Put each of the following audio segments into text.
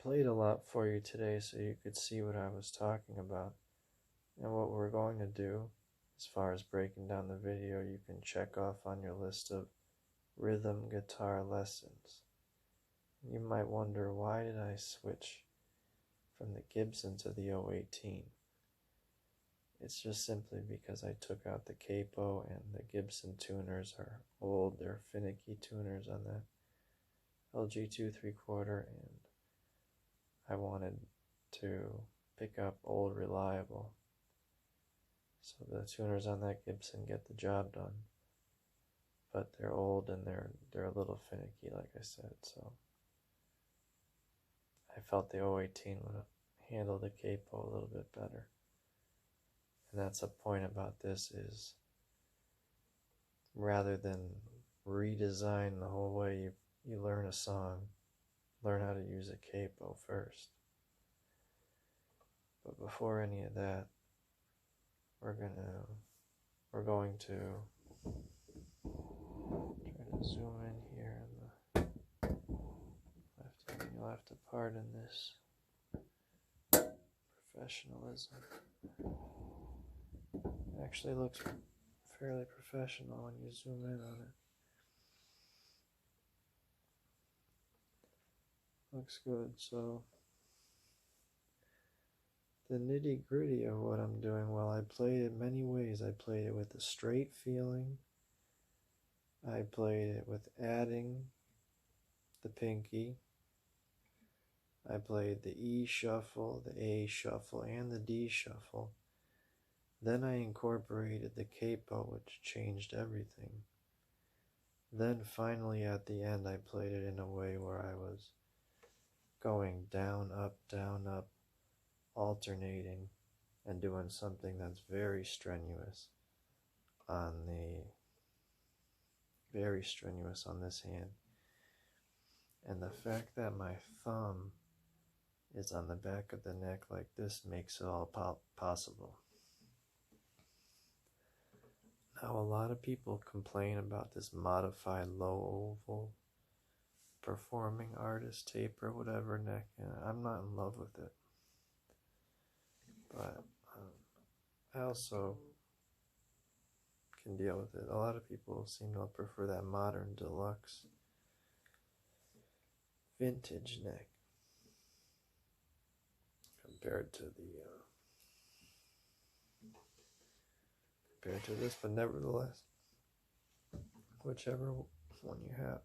played a lot for you today so you could see what I was talking about. And what we're going to do, as far as breaking down the video, you can check off on your list of rhythm guitar lessons. You might wonder, why did I switch from the Gibson to the 018? It's just simply because I took out the capo, and the Gibson tuners are old, they're finicky tuners on that LG2 3/4, and I wanted to pick up old reliable. So the tuners on that Gibson get the job done. But they're old and they're a little finicky, like I said, so I felt the 018 would have handled the capo a little bit better. And that's a point about this, is rather than redesign the whole way you learn a song, learn how to use a capo first. But before any of that, we're going to try to zoom in here in the left hand. You'll have to pardon this professionalism. It actually looks fairly professional when you zoom in on it. Looks good. So the nitty-gritty of what I'm doing, well, I played it many ways. I played it with a straight feeling. I played it with adding the pinky. I played the E shuffle, the A shuffle, and the D shuffle. Then I incorporated the capo, which changed everything. Then finally at the end I played it in a way where I was going down, up, alternating, and doing something that's very strenuous on this hand. And the fact that my thumb is on the back of the neck like this makes it all possible. Now, a lot of people complain about this modified low oval performing artist taper, whatever neck, and I'm not in love with it. But I also can deal with it. A lot of people seem to prefer that modern deluxe vintage neck compared to this, but nevertheless, whichever one you have.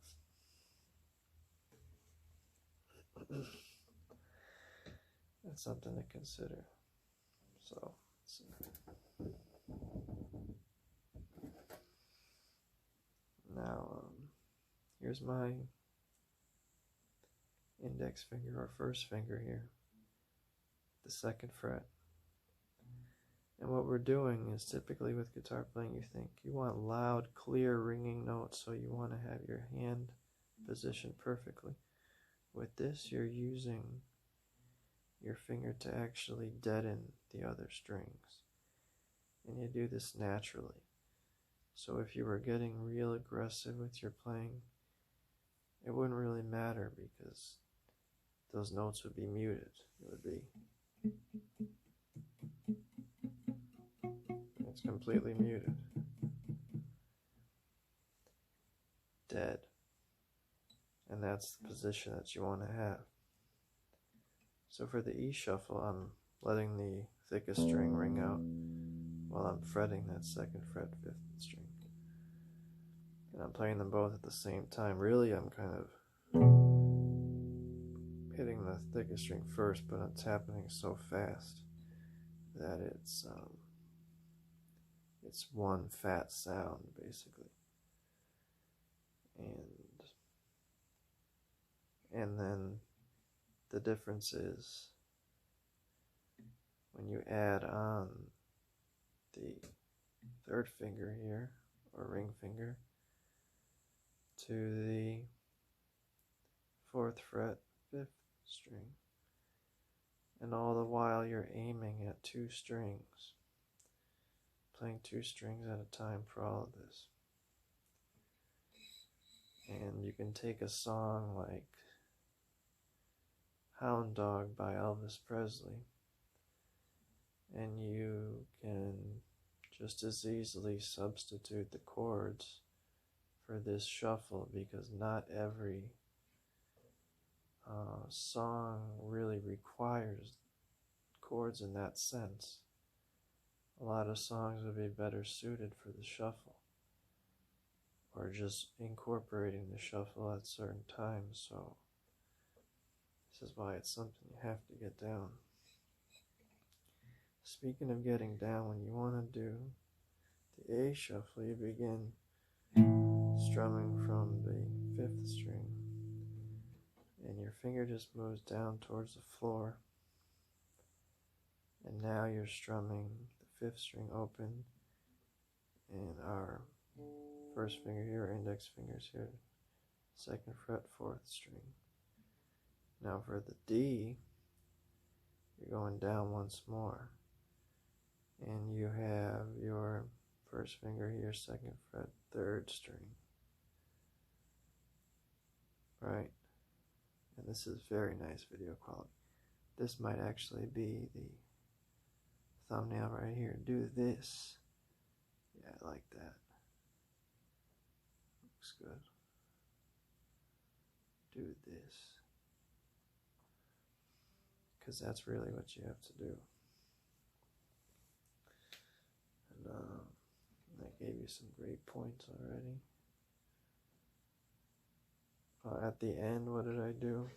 That's something to consider. So, now, here's my index finger, or first finger here, the 2nd fret. And what we're doing is, typically with guitar playing, you think you want loud, clear, ringing notes, so you want to have your hand positioned perfectly. With this, you're using your finger to actually deaden the other strings. And you do this naturally. So if you were getting real aggressive with your playing, it wouldn't really matter, because those notes would be muted. It would be... It's completely muted. Dead. And that's the position that you want to have. So for the E shuffle, I'm letting the thickest string ring out while I'm fretting that 2nd fret, 5th string. And I'm playing them both at the same time. Really, I'm kind of hitting the thickest string first, but it's happening so fast that it's one fat sound, basically. And then the difference is when you add on the 3rd finger here, or ring finger, to the 4th fret, 5th string, and all the while you're aiming at 2 strings, playing 2 strings at a time for all of this. And you can take a song like Hound Dog by Elvis Presley, and you can just as easily substitute the chords for this shuffle, because not every song really requires chords in that sense. A lot of songs would be better suited for the shuffle, or just incorporating the shuffle at certain times. So this is why it's something you have to get down. Speaking of getting down, when you want to do the A shuffle, you begin strumming from the 5th string, and your finger just moves down towards the floor, and now you're strumming the 5th string open, and our first finger here, index fingers here, 2nd fret, 4th string. Now for the D, you're going down once more, and you have your first finger here, 2nd fret, 3rd string, right? And this is very nice video quality. This might actually be the thumbnail right here. Do this. Yeah, I like that. Looks good. Do this. Because that's really what you have to do. And I gave you some great points already. At the end, what did I do?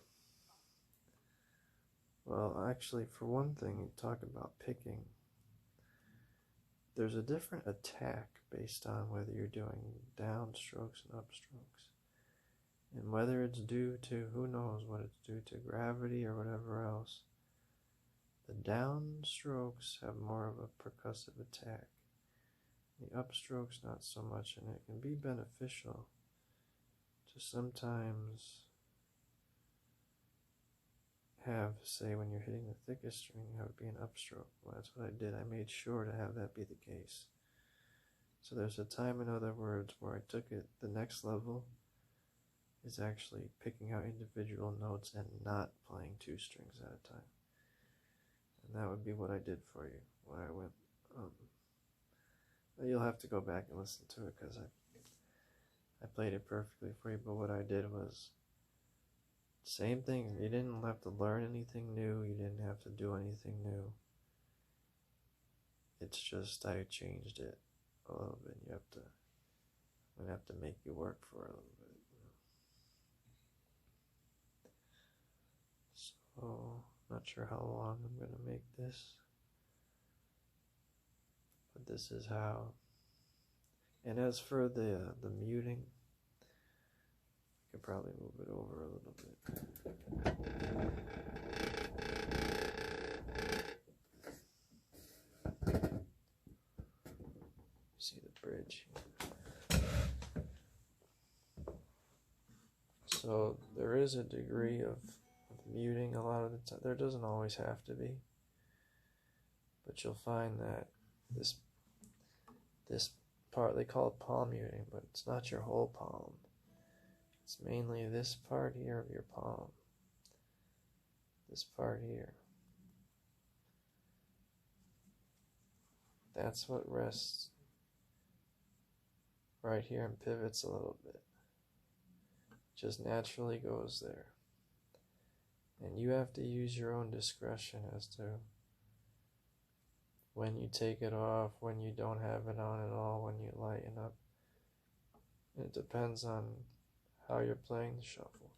Well, actually, for one thing, you talk about picking. There's a different attack based on whether you're doing downstrokes and upstrokes. And whether it's due to, who knows what it's due to, gravity or whatever else. The downstrokes have more of a percussive attack. The upstrokes not so much, and it can be beneficial to sometimes have, say, when you're hitting the thickest string, have it be an upstroke. Well, that's what I did. I made sure to have that be the case. So there's a time, in other words, where I took it, the next level is actually picking out individual notes and not playing 2 strings at a time. And that would be what I did for you when I went. You'll have to go back and listen to it, because I played it perfectly for you, but what I did was same thing. You didn't have to learn anything new. You didn't have to do anything new. It's just I changed it a little bit. I'm gonna have to make you work for a little bit. So, not sure how long I'm gonna make this, but this is how. And as for the muting, I could probably move it over a little bit. See the bridge. So there is a degree of muting a lot of the time. There doesn't always have to be, but you'll find that this part, they call it palm muting, but it's not your whole palm. It's mainly this part here of your palm. This part here. That's what rests right here and pivots a little bit. Just naturally goes there. And you have to use your own discretion as to when you take it off, when you don't have it on at all, when you lighten up. It depends on how you're playing the shuffle.